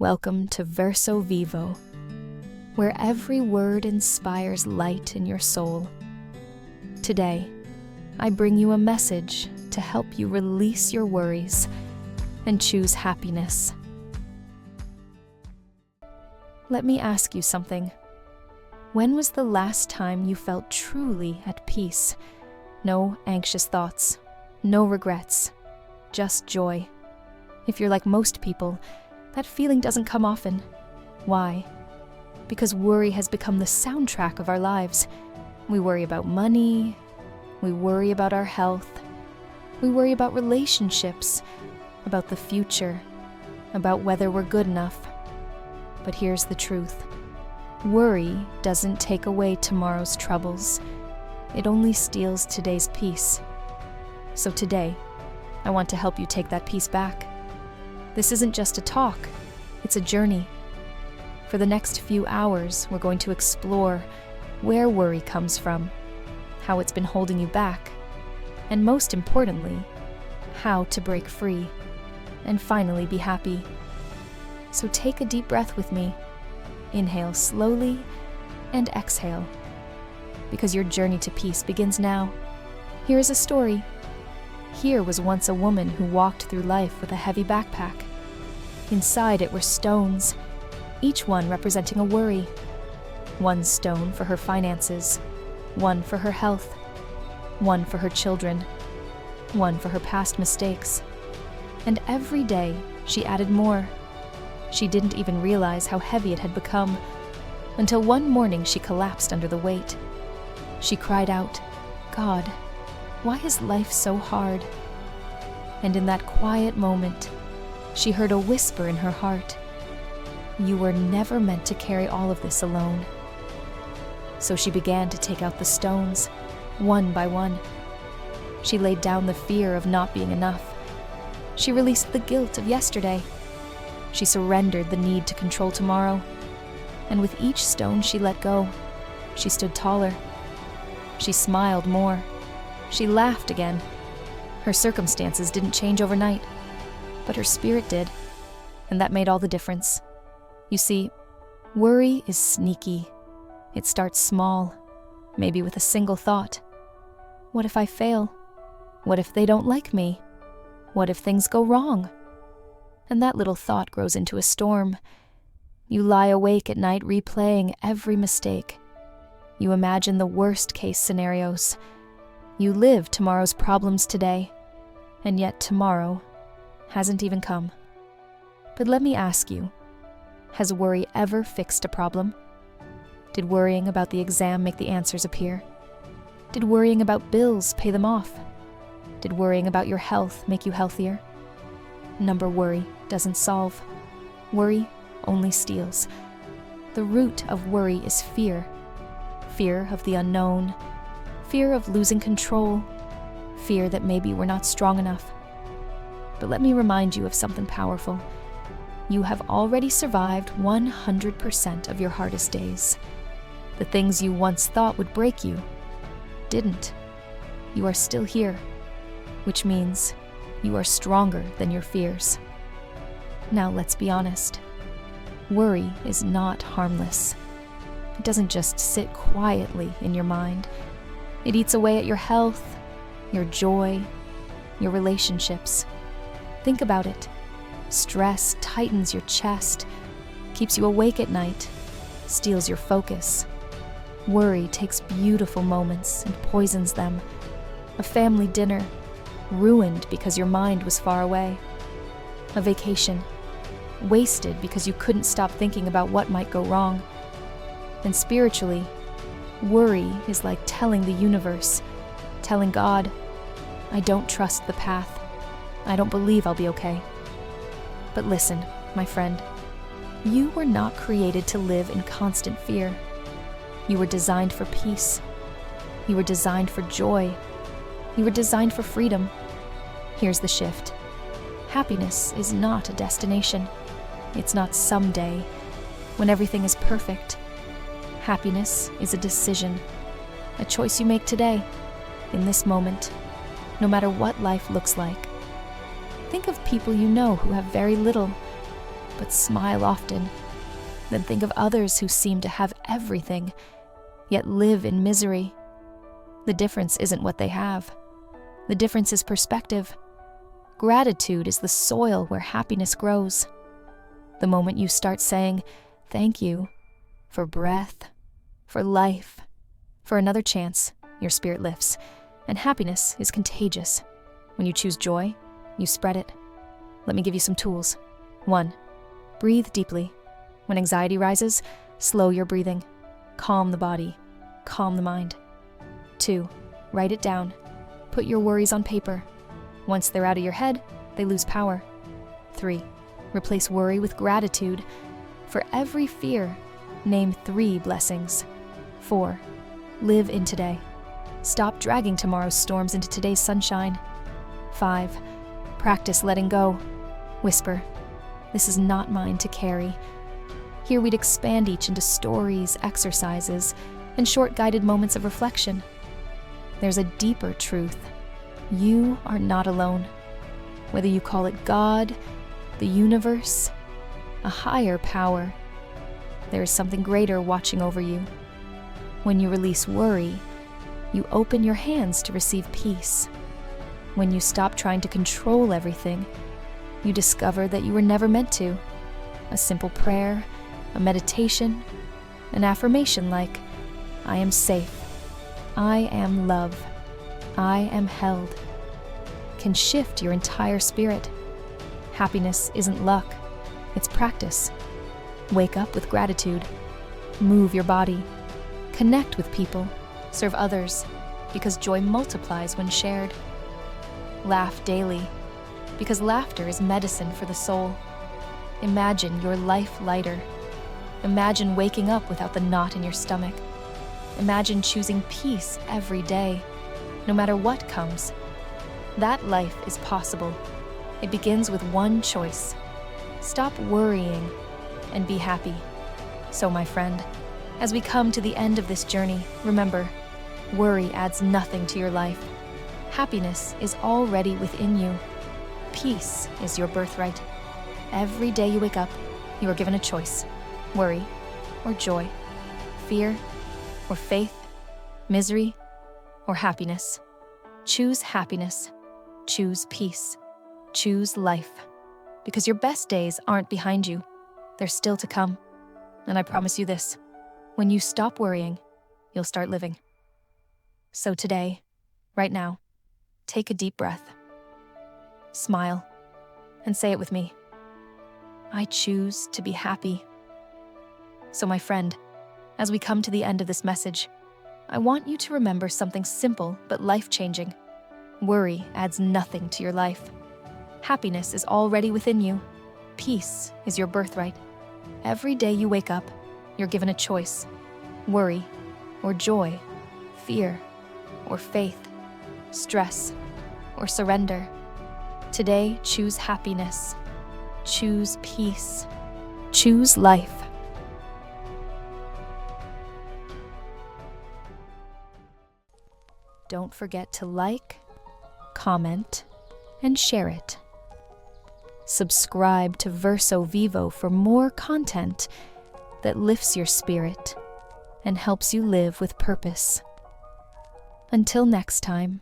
Welcome to Verso Vivo, where every word inspires light in your soul. Today, I bring you a message to help you release your worries and choose happiness. Let me ask you something. When was the last time you felt truly at peace? No anxious thoughts, no regrets, just joy. If you're like most people, that feeling doesn't come often. Why? Because worry has become the soundtrack of our lives. We worry about money, we worry about our health, we worry about relationships, about the future, about whether we're good enough. But here's the truth. Worry doesn't take away tomorrow's troubles. It only steals today's peace. So today, I want to help you take that peace back. This isn't just a talk, it's a journey. For the next few hours, we're going to explore where worry comes from, how it's been holding you back, and most importantly, how to break free and finally be happy. So take a deep breath with me. Inhale slowly and exhale, because your journey to peace begins now. Here is a story. Here was once a woman who walked through life with a heavy backpack. Inside it were stones, each one representing a worry. One stone for her finances, one for her health, one for her children, one for her past mistakes. And every day she added more. She didn't even realize how heavy it had become, until one morning she collapsed under the weight. She cried out, "God, why is life so hard?" And in that quiet moment, she heard a whisper in her heart. You were never meant to carry all of this alone. So she began to take out the stones, one by one. She laid down the fear of not being enough. She released the guilt of yesterday. She surrendered the need to control tomorrow. And with each stone she let go, she stood taller. She smiled more. She laughed again. Her circumstances didn't change overnight, but her spirit did, and that made all the difference. You see, worry is sneaky. It starts small, maybe with a single thought. What if I fail? What if they don't like me? What if things go wrong? And that little thought grows into a storm. You lie awake at night replaying every mistake. You imagine the worst-case scenarios. You live tomorrow's problems today, and yet tomorrow hasn't even come. But let me ask you, has worry ever fixed a problem? Did worrying about the exam make the answers appear? Did worrying about bills pay them off? Did worrying about your health make you healthier? Worry doesn't solve. Worry only steals. The root of worry is fear. Fear of the unknown. Fear of losing control. Fear that maybe we're not strong enough. But let me remind you of something powerful. You have already survived 100% of your hardest days. The things you once thought would break you didn't. You are still here, which means you are stronger than your fears. Now let's be honest. Worry is not harmless. It doesn't just sit quietly in your mind. It eats away at your health, your joy, your relationships. Think about it. Stress tightens your chest, keeps you awake at night, steals your focus. Worry takes beautiful moments and poisons them. A family dinner, ruined because your mind was far away. A vacation, wasted because you couldn't stop thinking about what might go wrong. And spiritually, worry is like telling the universe, telling God, I don't trust the path. I don't believe I'll be okay. But listen, my friend, you were not created to live in constant fear. You were designed for peace. You were designed for joy. You were designed for freedom. Here's the shift. Happiness is not a destination. It's not someday, when everything is perfect. Happiness is a decision, a choice you make today, in this moment, no matter what life looks like. Think of people you know who have very little, but smile often. Then think of others who seem to have everything, yet live in misery. The difference isn't what they have. The difference is perspective. Gratitude is the soil where happiness grows. The moment you start saying, thank you, for breath, for life, for another chance, your spirit lifts, and happiness is contagious. When you choose joy, you spread it. Let me give you some tools. 1. Breathe deeply. When anxiety rises, slow your breathing. Calm the body. Calm the mind. 2. Write it down. Put your worries on paper. Once they're out of your head, they lose power. 3. Replace worry with gratitude. For every fear, name 3 blessings. 4. Live in today. Stop dragging tomorrow's storms into today's sunshine. 5. Practice letting go. Whisper, this is not mine to carry. Here we'd expand each into stories, exercises, and short guided moments of reflection. There's a deeper truth. You are not alone. Whether you call it God, the universe, a higher power, there is something greater watching over you. When you release worry, you open your hands to receive peace. When you stop trying to control everything, you discover that you were never meant to. A simple prayer, a meditation, an affirmation like, I am safe, I am love, I am held, can shift your entire spirit. Happiness isn't luck, it's practice. Wake up with gratitude, move your body, connect with people, serve others, because joy multiplies when shared. Laugh daily, because laughter is medicine for the soul. Imagine your life lighter. Imagine waking up without the knot in your stomach. Imagine choosing peace every day, no matter what comes. That life is possible. It begins with one choice. Stop worrying and be happy. So, my friend, as we come to the end of this journey, remember, worry adds nothing to your life. Happiness is already within you. Peace is your birthright. Every day you wake up, you are given a choice. Worry or joy, fear or faith, misery or happiness. Choose happiness. Choose peace. Choose life. Because your best days aren't behind you. They're still to come. And I promise you this, when you stop worrying, you'll start living. So today, right now, take a deep breath. Smile and say it with me. I choose to be happy. So my friend, as we come to the end of this message, I want you to remember something simple but life-changing. Worry adds nothing to your life. Happiness is already within you. Peace is your birthright. Every day you wake up, you're given a choice. Worry or joy, fear or faith, stress or surrender. Today, choose happiness. Choose peace. Choose life. Don't forget to like, comment, and share it. Subscribe to Verso Vivo for more content that lifts your spirit and helps you live with purpose. Until next time.